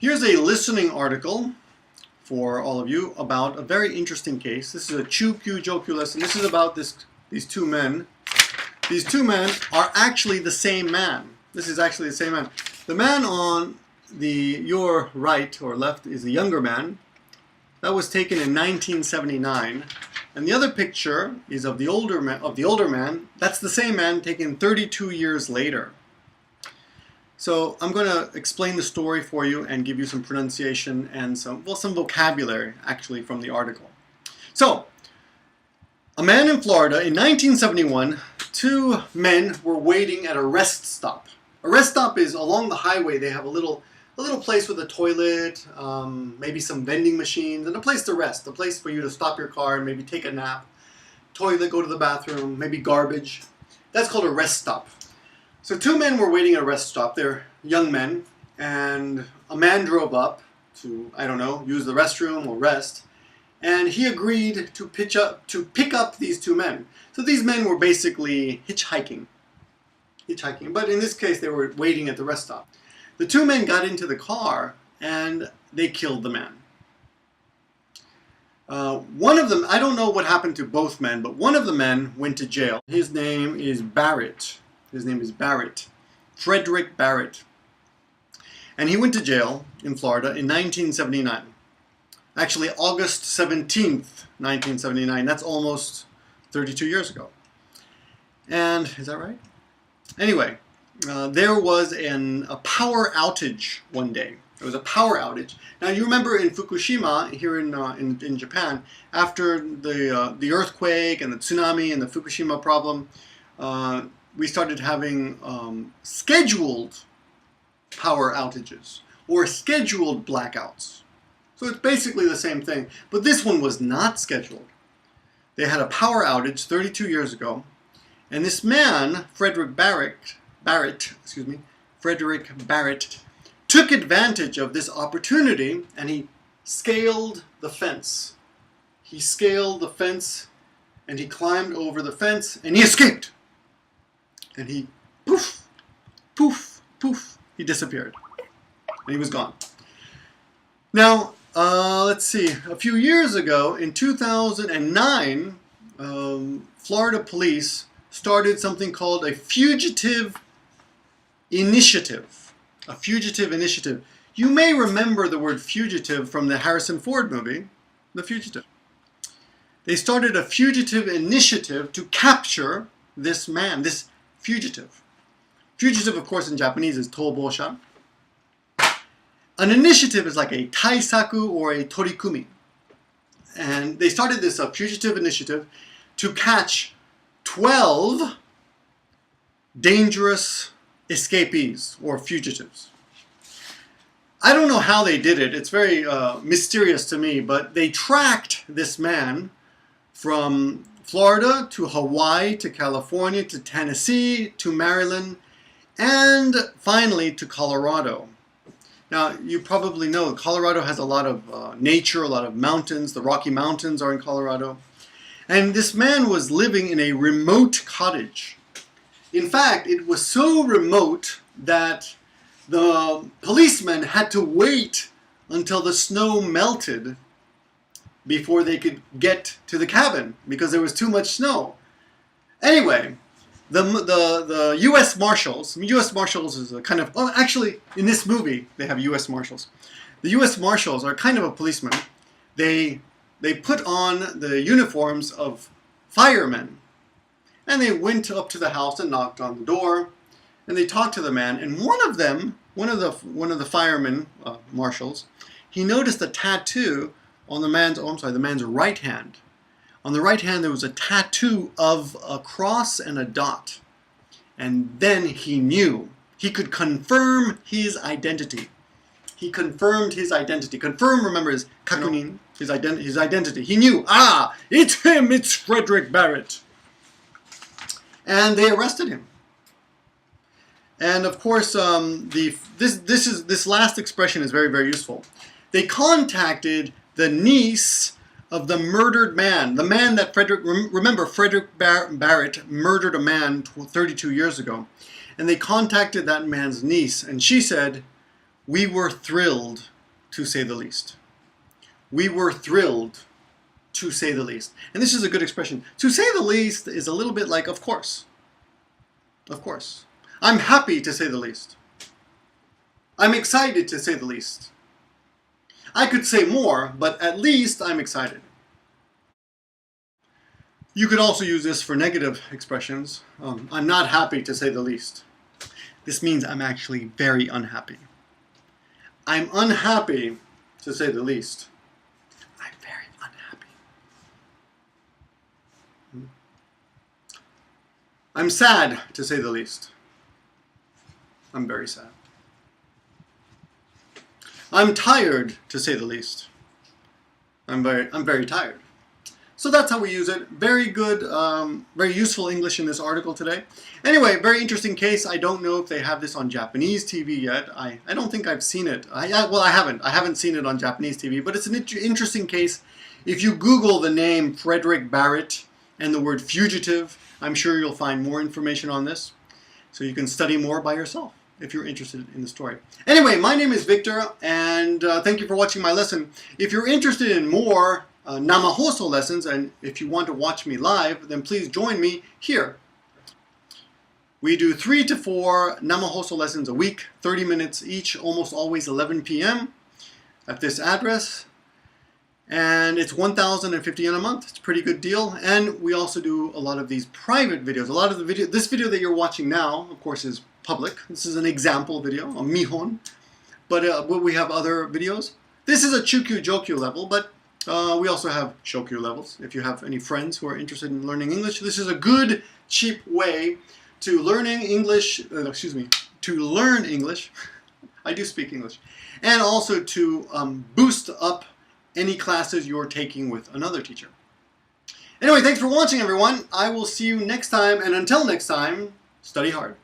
Here's a listening article for all of you about a very interesting case. This is a Chukyu Jokyu lesson. This is about these two men. These two men are actually the same man. This is actually the same man. The man on your right or left is the younger man. That was taken in 1979. And the other picture is of the older man. That's the same man taken 32 years later. So I'm going to explain the story for you and give you some pronunciation and some vocabulary actually from the article. So, a man in Florida in 1971, two men were waiting at a rest stop. A rest stop is along the highway. They have a little place with a toilet, maybe some vending machines, and a place to rest, a place for you to stop your car and maybe take a nap, toilet, go to the bathroom, maybe garbage. That's called a rest stop. So two men were waiting at a rest stop. They're young men, and a man drove up to, I don't know, use the restroom or rest, and he agreed to pick up these two men. So these men were basically hitchhiking, but in this case they were waiting at the rest stop. The two men got into the car and they killed the man. One of them, I don't know what happened to both men, but one of the men went to jail. His name is Barrett. His name is Barrett. Frederick Barrett. And he went to jail in Florida in 1979. Actually, August 17th, 1979. That's almost 32 years ago. And, is that right? Anyway, there was a power outage one day. There was a power outage. Now, you remember in Fukushima, here in Japan, after the earthquake and the tsunami and the Fukushima problem, we started having scheduled power outages or scheduled blackouts. So it's basically the same thing. But this one was not scheduled. They had a power outage 32 years ago. And this man, Frederick Barrett, took advantage of this opportunity and he scaled the fence. He scaled the fence and he climbed over the fence and he escaped. And he, poof, poof, poof, he disappeared. And he was gone. Now, let's see. A few years ago, in 2009, Florida police started something called a fugitive initiative. A fugitive initiative. You may remember the word fugitive from the Harrison Ford movie, The Fugitive. They started a fugitive initiative to capture this man, this fugitive. Fugitive, of course, in Japanese is tobosha. An initiative is like a taisaku or a torikumi. And they started this fugitive initiative to catch 12 dangerous escapees or fugitives. I don't know how they did it. It's very mysterious to me, but they tracked this man from Florida to Hawaii to California to Tennessee to Maryland and finally to Colorado. Now, you probably know Colorado has a lot of nature, a lot of mountains. The Rocky Mountains are in Colorado. And this man was living in a remote cottage. In fact, it was so remote that the policemen had to wait until the snow melted before they could get to the cabin because there was too much snow. Anyway, the U.S. Marshals is a kind of, oh, actually, in this movie, they have U.S. Marshals. The U.S. Marshals are kind of a policeman. They put on the uniforms of firemen. And they went up to the house and knocked on the door. And they talked to the man. And one of the firemen, marshals, he noticed a tattoo on the man's right hand. On the right hand there was a tattoo of a cross and a dot. And then he knew. He could confirm his identity. He confirmed his identity. Confirm, remember, is kakunin, his identity. He knew, it's him, it's Frederick Barrett. And they arrested him. And of course, this last expression is very, very useful. They contacted the niece of the murdered man, the man that Frederick Barrett murdered a man 32 years ago. And they contacted that man's niece, and she said, We were thrilled, to say the least. We were thrilled, to say the least. And this is a good expression. To say the least is a little bit like, of course. Of course. I'm happy, to say the least. I'm excited, to say the least. I could say more, but at least I'm excited. You could also use this for negative expressions. I'm not happy, to say the least. This means I'm actually very unhappy. I'm unhappy, to say the least. I'm very unhappy. I'm sad, to say the least. I'm very sad. I'm tired, to say the least. I'm very tired. So that's how we use it. Very good, very useful English in this article today. Anyway, very interesting case. I don't know if they have this on Japanese TV yet. I don't think I've seen it. I haven't. I haven't seen it on Japanese TV, but it's an interesting case. If you Google the name Frederick Barrett and the word fugitive, I'm sure you'll find more information on this. So you can study more by yourself if you're interested in the story. Anyway, my name is Victor, and thank you for watching my lesson. If you're interested in more Namahoso lessons, and if you want to watch me live, then please join me here. We do 3 to 4 Namahoso lessons a week, 30 minutes each, almost always 11 p.m. at this address. And it's 1,050 yen a month. It's a pretty good deal. And we also do a lot of these private videos. A lot of the this video that you're watching now, of course, is public. This is an example video, a mihon. But we have other videos. This is a Chukyu Jokyu level, but we also have Shokyu levels. If you have any friends who are interested in learning English, this is a good, cheap way to learning English, to learn English. I do speak English. And also to boost up any classes you're taking with another teacher. Anyway, thanks for watching, everyone. I will see you next time, and until next time, study hard.